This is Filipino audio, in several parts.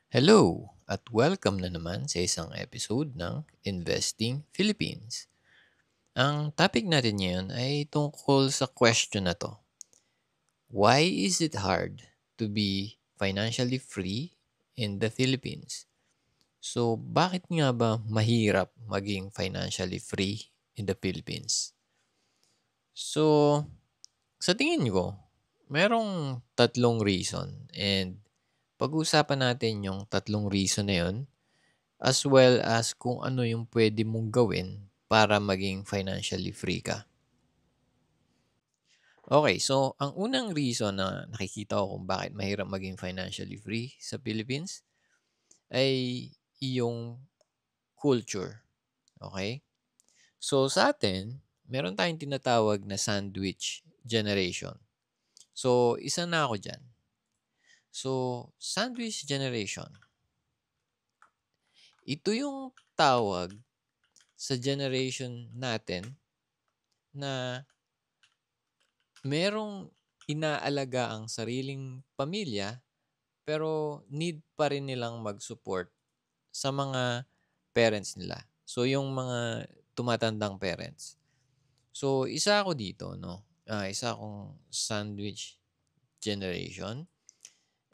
Hello at welcome na naman sa isang episode ng Investing Philippines. Ang topic natin ngayon ay tungkol sa question na to. Why is it hard to be financially free in the Philippines? So, bakit nga ba mahirap maging financially free in the Philippines? So, sa tingin ko, merong tatlong reason and pag-uusapan natin yung tatlong reason na yun as well as kung ano yung pwede mong gawin para maging financially free ka. Okay, so ang unang reason na nakikita ko kung bakit mahirap maging financially free sa Philippines ay iyong culture. Okay? So sa atin, meron tayong tinatawag na sandwich generation. So isa na ako dyan. So sandwich generation, ito yung tawag sa generation natin na merong inaalaga ang sariling pamilya, pero need pa rin nilang mag-support sa mga parents nila. So, yung mga tumatandang parents. So, isa ako dito, no? Isa akong sandwich generation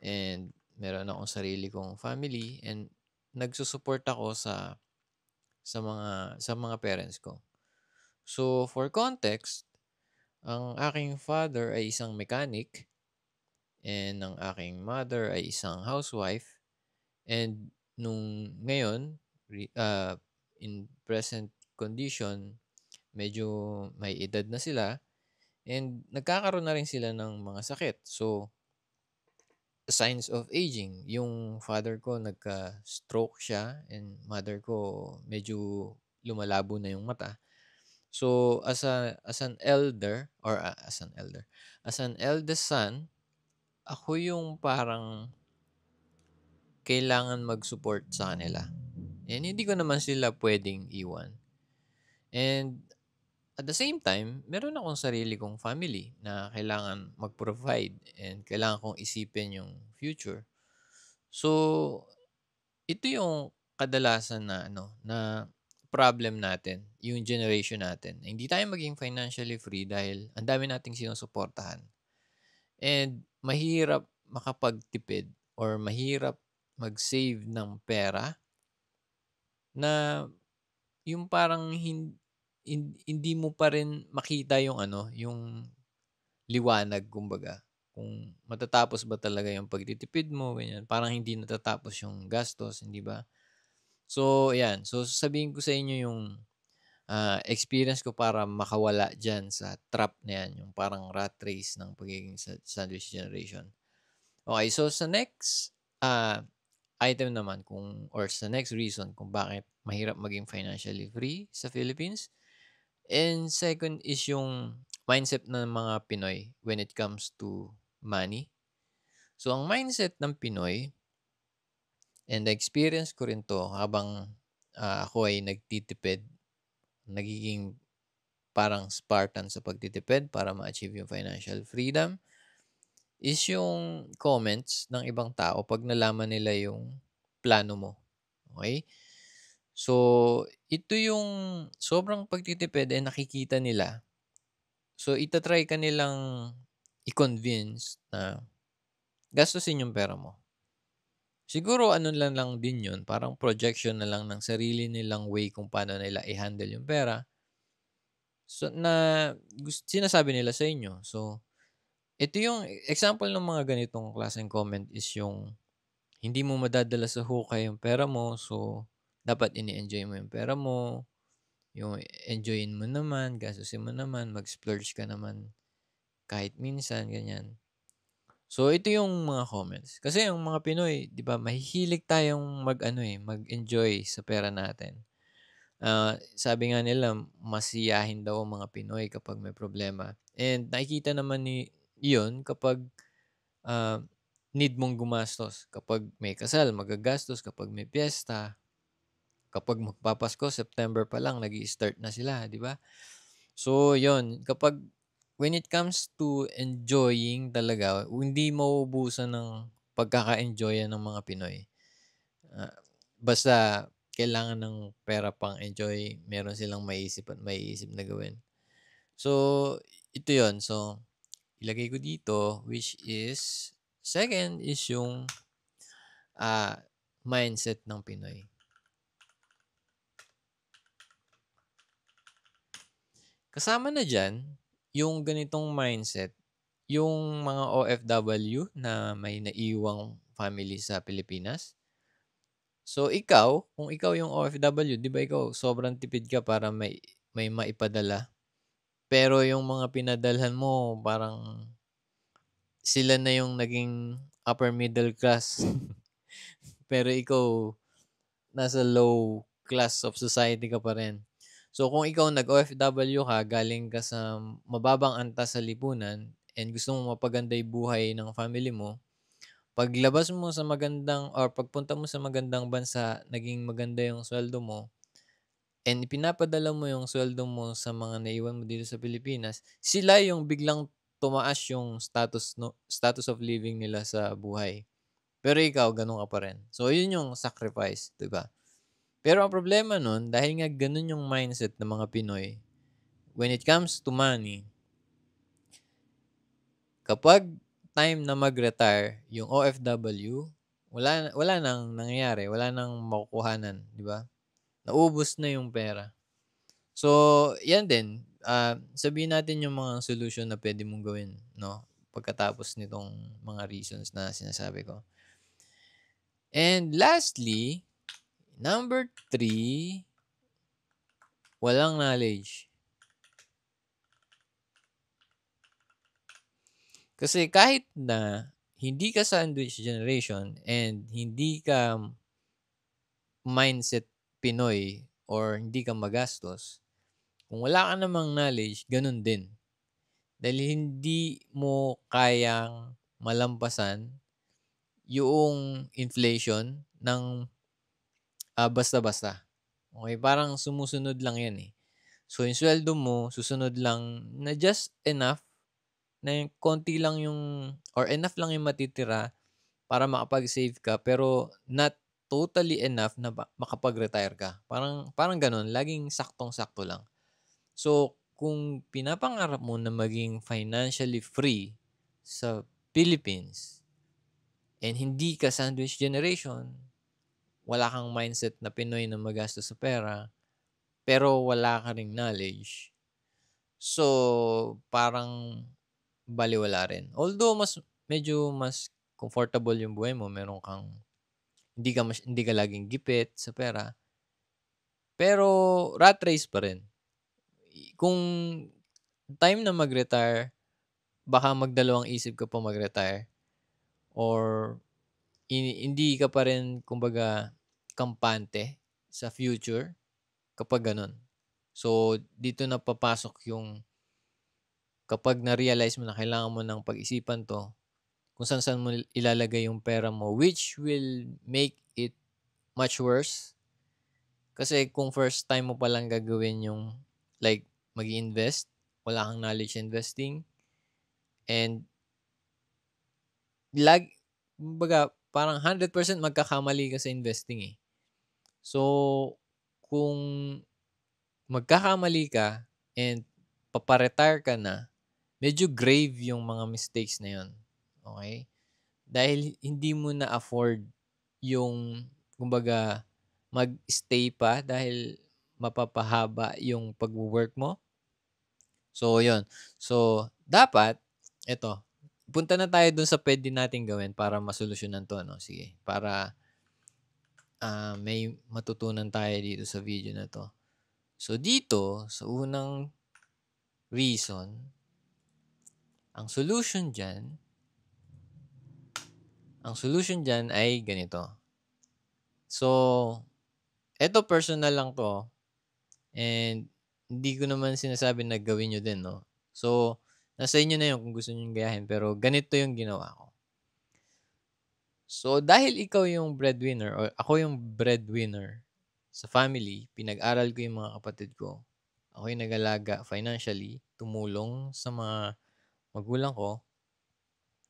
and meron akong sarili kong family and nagsusupport ako sa mga parents ko. So, for context, ang aking father ay isang mechanic and ang aking mother ay isang housewife. And nung ngayon, in present condition, medyo may edad na sila and nagkakaroon na rin sila ng mga sakit. So, signs of aging. Yung father ko nagka-stroke siya and mother ko medyo lumalabo na yung mata. So, as an eldest son, ako yung parang kailangan mag-support sa kanila. And hindi ko naman sila puwedeng iwan. And at the same time, meron akong sarili kong family na kailangan mag-provide and kailangan kong isipin yung future. So, ito yung kadalasan na na problem natin, yung generation natin. Hindi tayo maging financially free dahil ang dami nating sinusuportahan. And mahirap makapagtipid or mahirap mag-save ng pera na yung parang hindi mo pa rin makita yung yung liwanag kumbaga. Kung matatapos ba talaga yung pagtitipid mo, ganyan. Parang hindi natatapos yung gastos, hindi ba? So, ayan. So, sasabihin ko sa inyo yung experience ko para makawala dyan sa trap na yan, yung parang rat race ng pagiging sandwich generation. Okay, so sa next item naman or sa next reason kung bakit mahirap maging financially free sa Philippines. And second is yung mindset ng mga Pinoy when it comes to money. So ang mindset ng Pinoy, and experience ko rin to habang ako ay nagtitipid, nagiging parang Spartan sa pagtitipid para ma-achieve yung financial freedom, is yung comments ng ibang tao 'pag nalaman nila yung plano mo, okay? So, ito yung sobrang pagtitipid, eh, nakikita nila. So, ita-try ka nilang i-convince na gastusin yung pera mo. Siguro ano lang din yun, parang projection na lang ng sarili nilang way kung paano nila i-handle yung pera. So, na sinasabi nila sa inyo. So, ito yung example ng mga ganitong klaseng comment is yung hindi mo madadala sa hukay yung pera mo, so dapat ini-enjoy mo yung pera mo, yung enjoyin mo naman, gastusin mo naman, mag-splurge ka naman kahit minsan, ganyan. So, ito yung mga comments. Kasi yung mga Pinoy, 'di ba, mahihilig tayong mag-enjoy sa pera natin. Sabi nga nila, masiyahin daw ang mga Pinoy kapag may problema. And nakikita naman 'yun kapag ah, need mong gumastos. Kapag may kasal, magagastos. Kapag may piyesta, kapag magpapasko, September pa lang, nag-i-start na sila, di ba? So, yon kapag when it comes to enjoying talaga, hindi mauubusan ng pagkaka-enjoyan ng mga Pinoy. Ah, basta kailangan ng pera pang-enjoy, meron silang maiisip at maiisip na gawin. So, ito 'yon. So, ilagay ko dito which is second is yung, ah, mindset ng Pinoy. Kasama na diyan yung ganitong mindset, yung mga OFW na may naiwang family sa Pilipinas. So, ikaw, kung ikaw yung OFW, 'di ba ikaw sobrang tipid ka para may maipadala. Pero yung mga pinadalhan mo parang sila na yung naging upper middle class. Pero ikaw nasa low class of society ka pa rin. So, kung ikaw nag-OFW ka, galing ka sa mababang antas sa lipunan and gusto mong mapaganda yung buhay ng family mo, paglabas mo sa magandang or pagpunta mo sa magandang bansa, naging maganda yung sweldo mo, and ipinapadala mo yung sweldo mo sa mga naiwan mo dito sa Pilipinas, sila yung biglang tumaas yung status of living nila sa buhay. Pero ikaw, gano'n ka pa rin. So, yun yung sacrifice, 'di ba? Pero ang problema nun, dahil nga gano'n yung mindset ng mga Pinoy, when it comes to money, kapag time na mag-retire yung OFW, wala nang nangyayari, wala nang makukuhanan, 'di ba? Naubos na yung pera. So, 'yan din, sabihin natin yung mga solution na puwede mong gawin 'no, pagkatapos nitong mga reasons na sinasabi ko. And lastly, number three, walang knowledge. Kasi kahit na hindi ka sandwich generation and hindi ka mindset Pinoy or hindi ka magastos, kung wala ka namang knowledge, gano'n din. Dahil hindi mo kayang malampasan yung inflation ng, basta-basta. Okey, parang sumusunod lang 'yan, eh. So, yung suweldo mo susunod lang na just enough na yung konti lang yung or enough lang yung matitira para makapag-save ka pero not totally enough na makapag-retire ka. Parang parang gano'n, laging saktong-sakto lang. So, kung pinapangarap mo na maging financially free sa Philippines and hindi ka sandwich generation, wala kang mindset na Pinoy na magastos sa pera, pero wala ka ring knowledge, so parang balewala rin. Although medyo mas comfortable yung buhay mo, meron kang hindi ka laging gipit sa pera, pero rat race pa rin. Kung time na mag-retire, baka magdalawang isip ka pa mag-retire or hindi ka pa rin kumbaga kampante sa future kapag gano'n. So, dito na papasok yung kapag na-realize mo na kailangan mo ng pag-isipan 'to, kung saan-saan mo ilalagay yung pera mo which will make it much worse. Kasi kung first time mo palang gagawin yung like mag-i-invest, wala kang knowledge investing and kumbaga parang 100% magkakamali ka sa investing, eh. So, kung magkakamali ka and papa-retire ka na, medyo grave yung mga mistakes na yun, okey? Dahil hindi mo na-afford yung kumbaga mag-stay pa dahil mapapahaba yung pagwo-work mo. So, yun. So, dapat eto, punta na tayo dun sa puwede nating gawin para masolusyunan 'to 'no, sige. Para, may matutunan tayo dito sa video na 'to. So, dito sa unang reason, ang solution diyan ay ganito. So, eto personal lang 'to and hindi ko naman sinasabi na gawin niyo din 'no. So, nasa inyo na 'yun kung gusto niyong gayahin pero ganito yung ginawa ko. So, dahil ikaw yung breadwinner or ako yung breadwinner sa family, pinag-aral ko yung mga kapatid ko. Ako yung nag-alaga financially, tumulong sa mga magulang ko,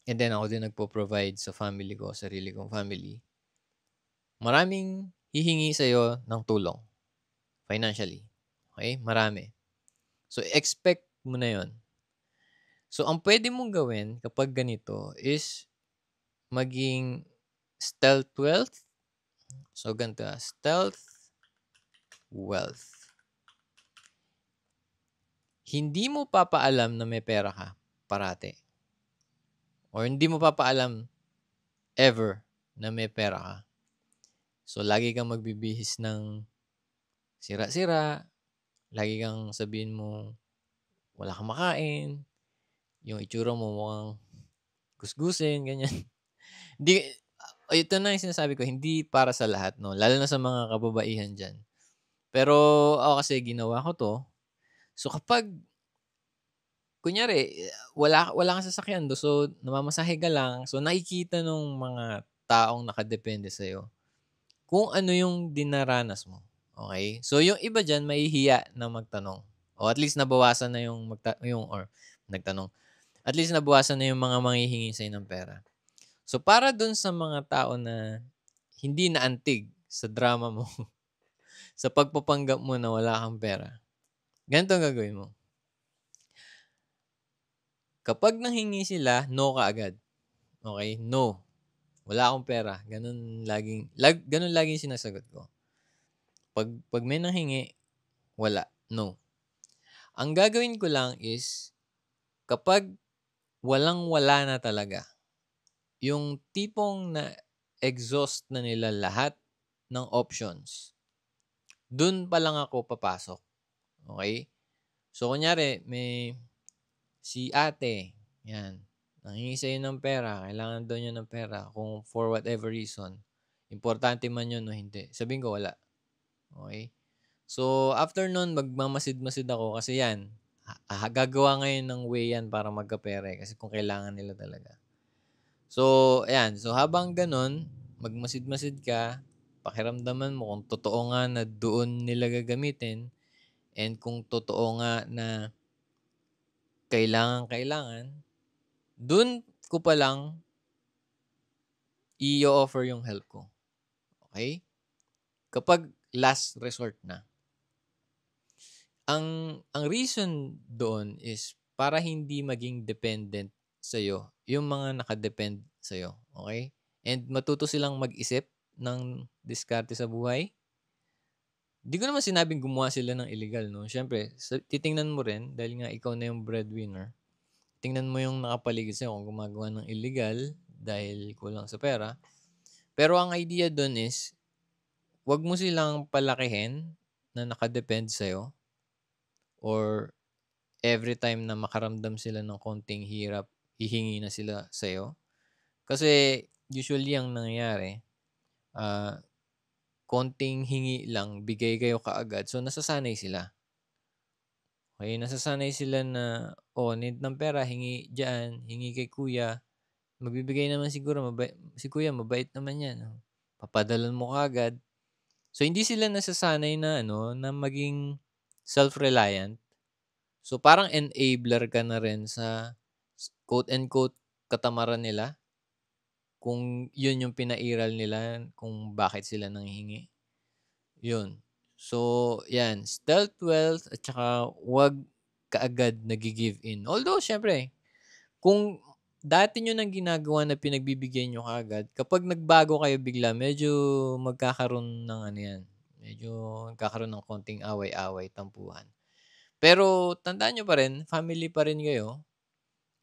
and then ako din nagpo-provide sa family ko, sarili kong family. Maraming hihingi sa'yo ng tulong financially. Okay? Marami. So, expect mo na yon. So, ang pwede mong gawin kapag ganito is maging stealth wealth. So, ganito stealth wealth. Hindi mo papaalam na may pera ka parati. Or hindi mo papaalam ever na may pera ka. So, lagi kang magbibihis ng sira-sira. Lagi kang sabihin mo, wala kang makain. Yung itsura mo mukhang gusgusin, ganyan. Di, ito na yung sinasabi ko, hindi para sa lahat, no? Lalo na sa mga kababaihan dyan. Pero ako kasi ginawa ko to. So, kapag, kunyari, wala kang sasakyan do, so namamasahe ka lang, so nakikita nung mga taong nakadepende sa'yo kung ano yung dinaranas mo. Okay? So, yung iba dyan, mahihiya na magtanong. O at least nabawasan na nagtanong. At least nabawasan na yung mga manghihingi sa'yo ng pera. So, para dun sa mga tao na hindi naantig sa drama mo, sa pagpapanggap mo na wala kang pera, ganito ang gagawin mo. Kapag nanghingi sila, no ka agad. Okay? No. Wala akong pera. Ganun laging sinasagot ko. Pag may nanghingi, wala. No. Ang gagawin ko lang is, kapag walang-wala na talaga, yung tipong na-exhaust na nila lahat ng options, dun pa lang ako papasok. Okay? So, kunyari, may si ate, yan, nanghingi sa'yo ng pera, kailangan daw niya ng pera, kung for whatever reason, importante man yun o hindi, sabihin ko wala. Okay? So, after nun, magmamasid-masid ako kasi yan, gagawa ngayon ng way yan para magkapera kasi kung kailangan nila talaga. So, ayan. So, habang ganun, magmasid-masid ka, pakiramdaman mo kung totoo nga na doon nila gagamitin and kung totoo nga na kailangan, doon ko pa lang i-offer yung help ko. Okay? Kapag last resort na. Ang reason doon is para hindi maging dependent sa'yo yung mga nakadepend sa'yo. Okay? And matuto silang mag-isip ng diskarte sa buhay. Di ko naman sinabing gumawa sila ng illegal, no? Siyempre, titingnan mo rin, dahil nga ikaw na yung breadwinner, tingnan mo yung nakapaligid sa'yo kung gumagawa ng illegal dahil kulang sa pera. Pero ang idea doon is, wag mo silang palakihin na nakadepend sa'yo or every time na makaramdam sila ng konting hirap, hihingi na sila sa'yo. Kasi usually ang nangyayari, konting hingi lang, bigay kayo kaagad. So, nasasanay sila. Okay, nasasanay sila na, need ng pera, hingi dyan, hingi kay kuya. Magbibigay naman siguro, si kuya, mabait naman yan. Papadalan mo kaagad. So, hindi sila nasasanay na, na maging self-reliant. So, parang enabler ka na rin sa quote-unquote katamaran nila. Kung yun yung pinairal nila, kung bakit sila nanghihingi. Yun. So, yan. Stealth wealth at saka wag kaagad nag-give in. Although, syempre, kung dati nyo nang ginagawa na pinagbibigyan nyo kaagad, kapag nagbago kayo bigla, medyo magkakaroon ng ano yan. Medyo magkakaroon ng konting away-away, tampuhan. Pero, tandaan nyo pa rin, family pa rin kayo.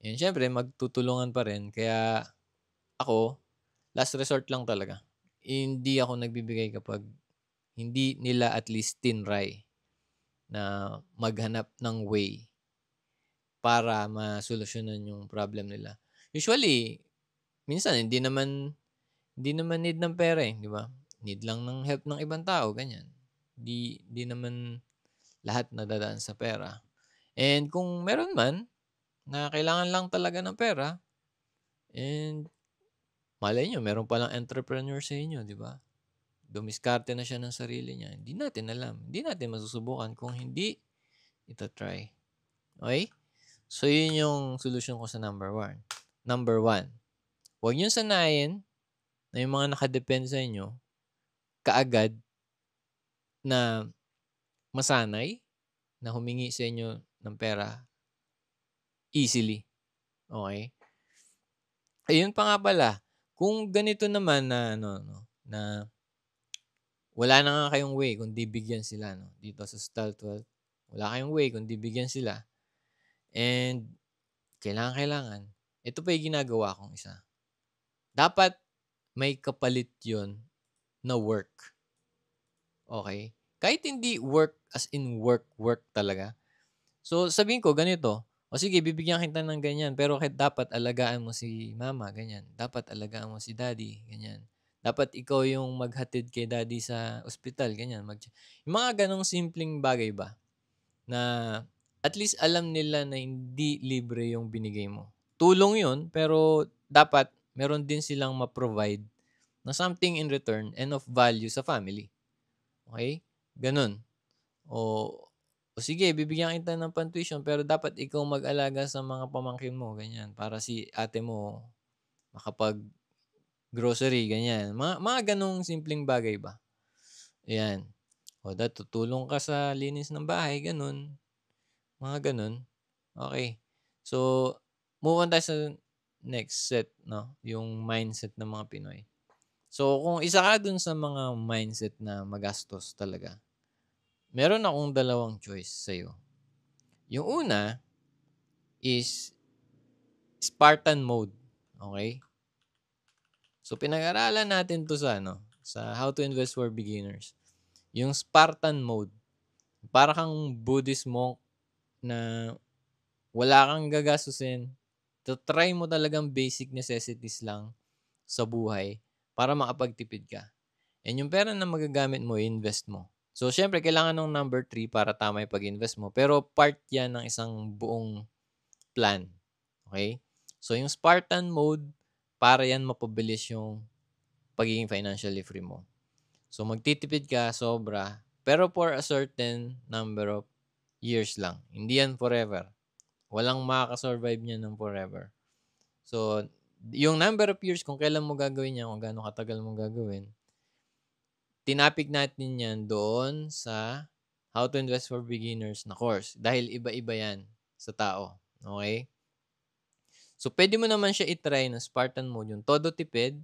Yan, syempre, magtutulungan pa rin. Kaya, ako, last resort lang talaga. Hindi ako nagbibigay kapag hindi nila at least tinry na maghanap ng way para masolusyonan yung problem nila. Usually, minsan hindi naman need ng pera eh, di ba? Need lang ng help ng ibang tao, ganyan. Di naman lahat nadadaan sa pera. And kung meron man na kailangan lang talaga ng pera, and malay nyo, meron palang entrepreneur sa inyo, di ba? Dumiskarte na siya ng sarili niya. Hindi natin alam. Hindi natin masusubukan kung hindi ita-try. Okay? So, yun yung solution ko sa number one. Number one, huwag niyong sanayin na yung mga nakadepend sa inyo, kaagad na masanay na humingi sa inyo ng pera easily. Okay? Ayun pa nga pala, kung ganito naman na ano 'no, na wala na nga kayong way kundi bigyan sila 'no, dito sa STAL-12, wala kayong way kundi bigyan sila and kailangang-kailangan, ito pa yung ginagawa kong isa. Dapat may kapalit yon na work, okey? Kahit hindi work as in work, work talaga. So, sabihin ko ganito, "O sige bibigyan kita ng ganyan pero dapat alagaan mo si mama," ganyan. "Dapat alagaan mo si daddy," ganyan. "Dapat ikaw yung maghatid kay daddy sa ospital," ganyan. Yung mga gano'ng simpleng bagay ba na at least alam nila na hindi libre yung binigay mo. Tulong yun pero dapat meron din silang ma-provide na something in return and of value sa family. Okay? Gano'n. O o sige bibigyan kita ng pang-tuition pero dapat ikaw mag-alaga sa mga pamangkin mo, ganyan. Para si ate mo makapag-grocery, ganyan. Mga gano'ng simpleng bagay ba. Ayan. O tutulong ka sa linis ng bahay, gano'n. Mga gano'n. Okay. So, move on tayo sa next set 'no, yung mindset ng mga Pinoy. So, kung isa ka dun sa mga mindset na magastos talaga, meron akong dalawang choice sa'yo. Yung una is Spartan mode, okay? So, pinag-aralan natin 'to sa ano, sa How to Invest for Beginners. Yung Spartan mode, para kang Buddhist monk na wala kang gagastusin, try mo talagang basic necessities lang sa buhay para makapagtipid ka. And yung pera na magagamit mo, invest mo. So, syempre, kailangan ng number 3 para tama yung pag-invest mo. Pero part yan ng isang buong plan. Okay? So, yung Spartan mode, para yan mapabilis yung pagiging financially free mo. So, magtitipid ka sobra, pero for a certain number of years lang. Hindi yan forever. Walang makaka-survive niyan ng forever. So, yung number of years kung kailan mo gagawin yan, kung gaano katagal mo gagawin, tinapik natin yan doon sa How to Invest for Beginners na course. Dahil iba-iba yan sa tao. Okay? So, pwede mo naman siya itry na Spartan mode, yung todo tipid,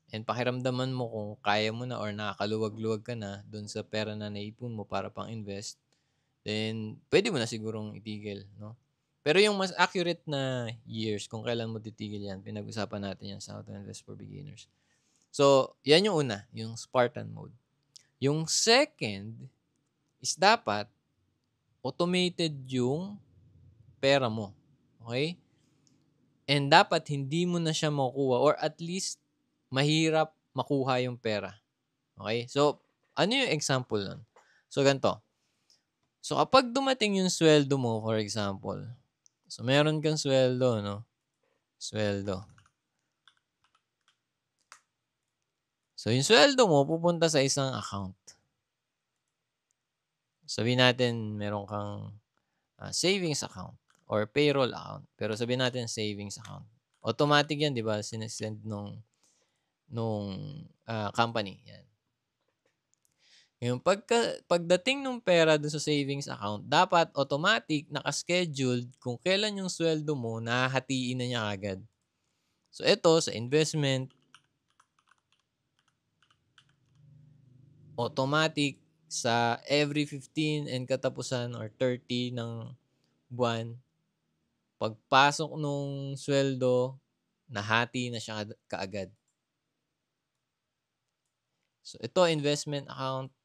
and pakiramdaman mo kung kaya mo na or nakakaluwag-luwag ka na doon sa pera na naipon mo para pang-invest, then pwede mo na sigurong itigil, no? Pero yung mas accurate na years kung kailan mo titigil yan, pinag-usapan natin yan sa How to Invest for Beginners. So, yan yung una, yung Spartan mode. Yung second is dapat automated yung pera mo. Okay? And dapat hindi mo na siya makuha or at least mahirap makuha yung pera. Okay? So, ano yung example nun? So, ganito. So, kapag dumating yung sweldo mo, for example, so meron kang sweldo, no? Sweldo. So, yung sweldo mo pupunta sa isang account. Sabihin natin meron kang savings account or payroll account. Pero sabihin natin savings account. Automatic yan, di ba? Sinesend nung company. Yan. Yung pagdating ng pera dun sa savings account, dapat automatic, nakascheduled kung kailan yung sweldo mo, nahahatiin na niya agad. So, ito sa investment, automatic sa every 15 and katapusan or 30 ng buwan, pagpasok nung sweldo, nahati na siya kaagad. So, ito investment account.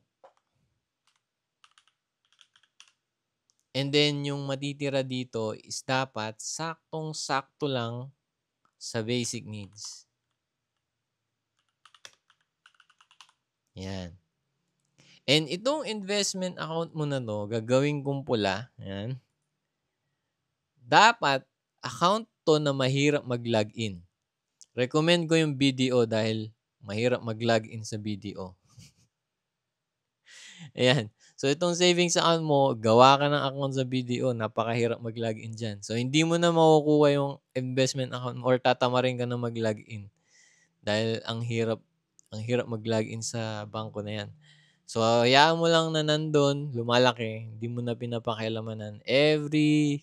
And then, yung matitira dito is dapat saktong-sakto lang sa basic needs. Yan. And itong investment account mo na to, gagawin kong pula. Yan. Dapat, account to na mahirap mag-login. Recommend ko yung BDO dahil mahirap mag-login sa BDO. Ayan. So, itong savings account mo, gawa ka ng account sa BDO, napakahirap mag-login dyan. So, hindi mo na makukuha yung investment account mo or tatamarin ka na mag-login. Dahil ang hirap ang hirap mag-login sa bangko na yan. So, hayaan mo lang na nandun, lumalaki, hindi mo na pinapakialamanan. Every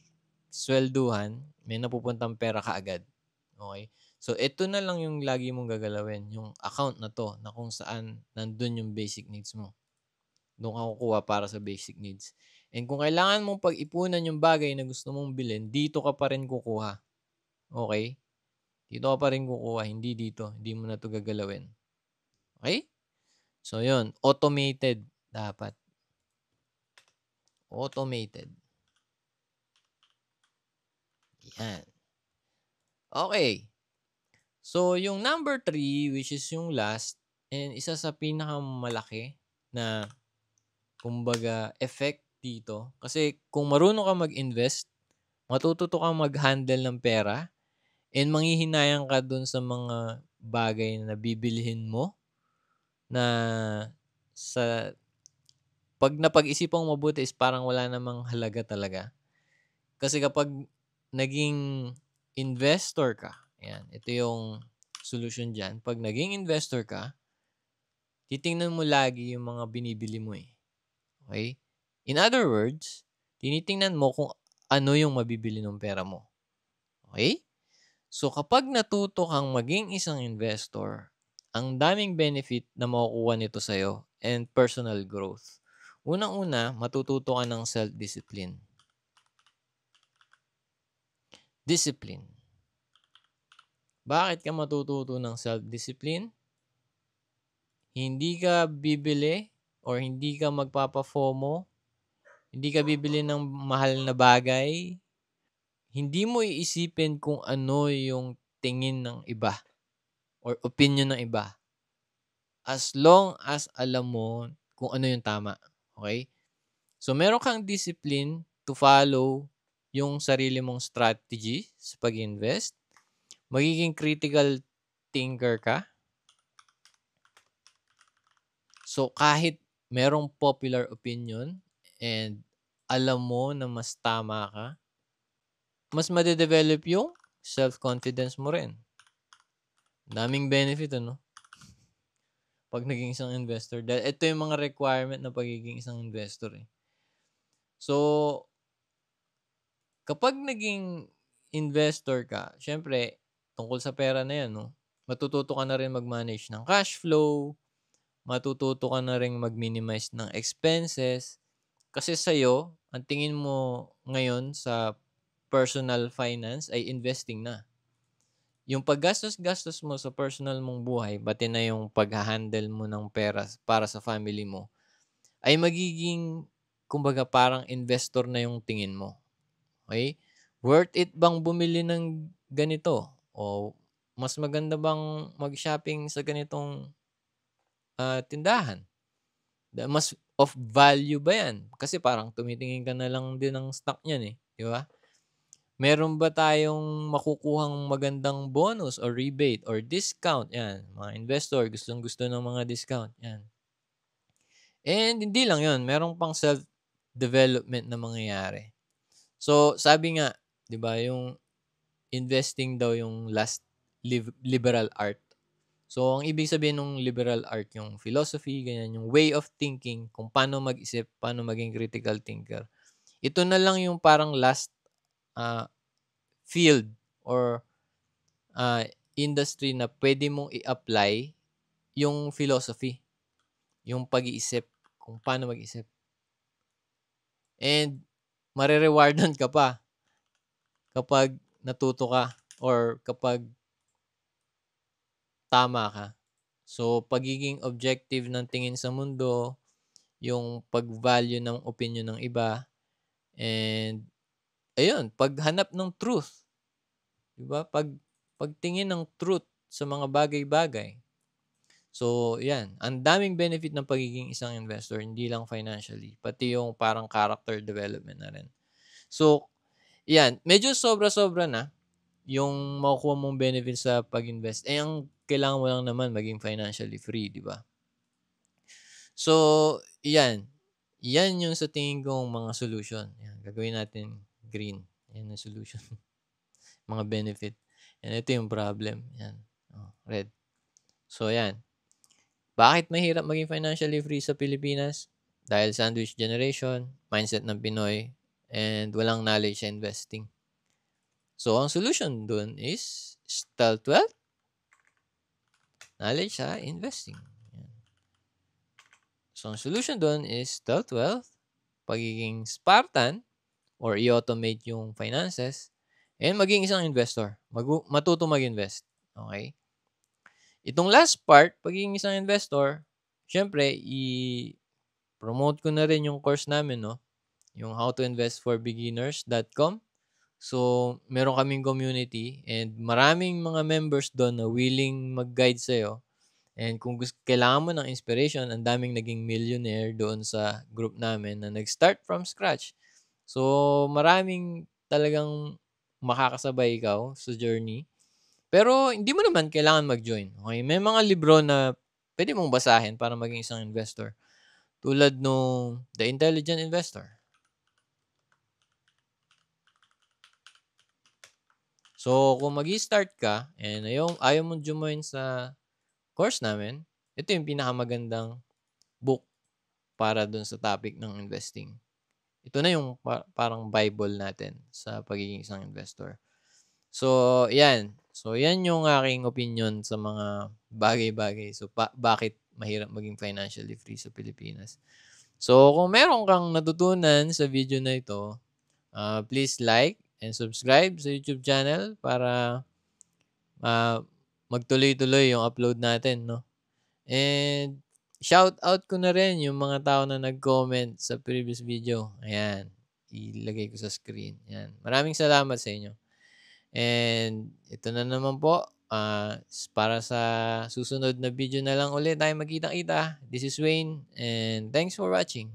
swelduhan, may napupuntang pera kaagad. Okay? So, ito na lang yung lagi mong gagalawin, yung account na to, na kung saan nandun yung basic needs mo. Doon ka kukuha para sa basic needs. And kung kailangan mong pag-ipunan yung bagay na gusto mong bilhin, dito ka pa rin kukuha. Okay? Dito ka pa rin kukuha, hindi dito. Hindi mo na to gagalawin. Okay? So, yun. Automated dapat. Automated. Yan. Okay. So, yung number 3, which is yung last, and isa sa pinakamalaki na, kumbaga, effect dito. Kasi kung marunong ka mag-invest, matututo kang mag-handle ng pera, and manghihinayang ka dun sa mga bagay na bibilhin mo na sa pag napag-isipan mo mabuti is parang wala namang halaga talaga. Kasi kapag naging investor ka, ayan, ito yung solution dyan. Pag naging investor ka, titingnan mo lagi yung mga binibili mo eh. Okay? In other words, tinitingnan mo kung ano yung mabibili ng pera mo. Okay? So kapag natuto kang maging isang investor, ang daming benefit na makukuha nito sa'yo and personal growth. Unang-una, matututo ka ng self-discipline. Discipline. Bakit ka matututo ng self-discipline? Hindi ka bibili or hindi ka magpapa-FOMO, hindi ka bibili ng mahal na bagay, hindi mo iisipin kung ano yung tingin ng iba or opinion ng iba. As long as alam mo kung ano yung tama. Okay? So, meron kang discipline to follow yung sarili mong strategy sa pag-invest. Magiging critical thinker ka. So, kahit merong popular opinion and alam mo na mas tama ka, mas madedevelop yung self-confidence mo rin. Daming benefit, ano? Pag naging isang investor. Dahil ito yung mga requirement na pagiging isang investor eh. So, kapag naging investor ka, syempre, tungkol sa pera na yan, no? Matututo ka na rin mag-manage ng cash flow, matututo ka na rin mag-minimize ng expenses. Kasi sa'yo, ang tingin mo ngayon sa personal finance ay investing na. Yung paggastos-gastos mo sa personal mong buhay, pati na yung pag-handle mo ng pera para sa family mo, ay magiging, kumbaga, parang investor na yung tingin mo. Okay? Worth it bang bumili ng ganito? O mas maganda bang mag-shopping sa ganitong tindahan? Mas of value ba yan? Kasi parang tumitingin ka na lang din ng stock niyan eh. Di ba? Meron ba tayong makukuhang magandang bonus or rebate or discount? Yan. Mga investor, gustong-gusto ng mga discount. Yan. And hindi lang yun. Meron pang self-development na mangyayari. So, sabi nga, di ba, yung investing daw yung last liberal art. So, ang ibig sabihin ng liberal art, yung philosophy, ganyan, yung way of thinking, kung paano mag-isip, paano maging critical thinker. Ito na lang yung parang last field or industry na pwede mong i-apply yung philosophy, yung pag-iisip, kung paano mag-isip. And marerewardan ka pa kapag natuto ka or kapag tama ka. So, pagiging objective ng tingin sa mundo, yung pag-value ng opinion ng iba, and ayun, paghanap ng truth. Diba? Pagtingin ng truth sa mga bagay-bagay. So, yan. Ang daming benefit ng pagiging isang investor, hindi lang financially, pati yung parang character development na rin. So, yan. Medyo sobra-sobra na yung makukuha mong benefit sa pag-invest. Eh, ang kailangan mo lang naman maging financially free, di ba? So, yan. Yan yung sa tingin kong mga solution. Yan. Gagawin natin green. Yan yung solution. Mga benefit. And ito yung problem. Yan. Oh, red. So, yan. Bakit mahirap maging financially free sa Pilipinas? Dahil sandwich generation, mindset ng Pinoy, and walang knowledge sa investing. So, ang solution dun is stealth wealth, knowledge sa investing. Yan. So, ang solution dun is stealth wealth, pagiging Spartan, or i-automate yung finances, and maging isang investor. Matuto mag-invest. Okay? Itong last part, pagiging isang investor, syempre, i-promote ko na rin yung course namin, no? Yung howtoinvestforbeginners.com. So, meron kaming community and maraming mga members doon na willing mag-guide sa'yo. And kung kailangan mo ng inspiration, ang daming naging millionaire doon sa group namin na nag-start from scratch. So, maraming talagang makakasabay ikaw sa journey. Pero hindi mo naman kailangan mag-join. Okay? May mga libro na pwede mong basahin para maging isang investor. Tulad nung The Intelligent Investor. So, kung mag-start ka and ayaw mong join sa course namin, ito yung pinakamagandang book para dun sa topic ng investing. Ito na yung parang Bible natin sa pagiging isang investor. So, yan. So, yan yung aking opinion sa mga bagay-bagay. So, bakit mahirap maging financially free sa Pilipinas. So, kung meron kang natutunan sa video na ito, please like and subscribe sa YouTube channel para magtuloy-tuloy yung upload natin, no? And shout out ko na rin yung mga tao na nag-comment sa previous video. Ayan, ilagay ko sa screen. Ayan. Maraming salamat sa inyo. And ito na naman po, para sa susunod na video na lang ulit tayo magkita-kita. This is Wayne and thanks for watching.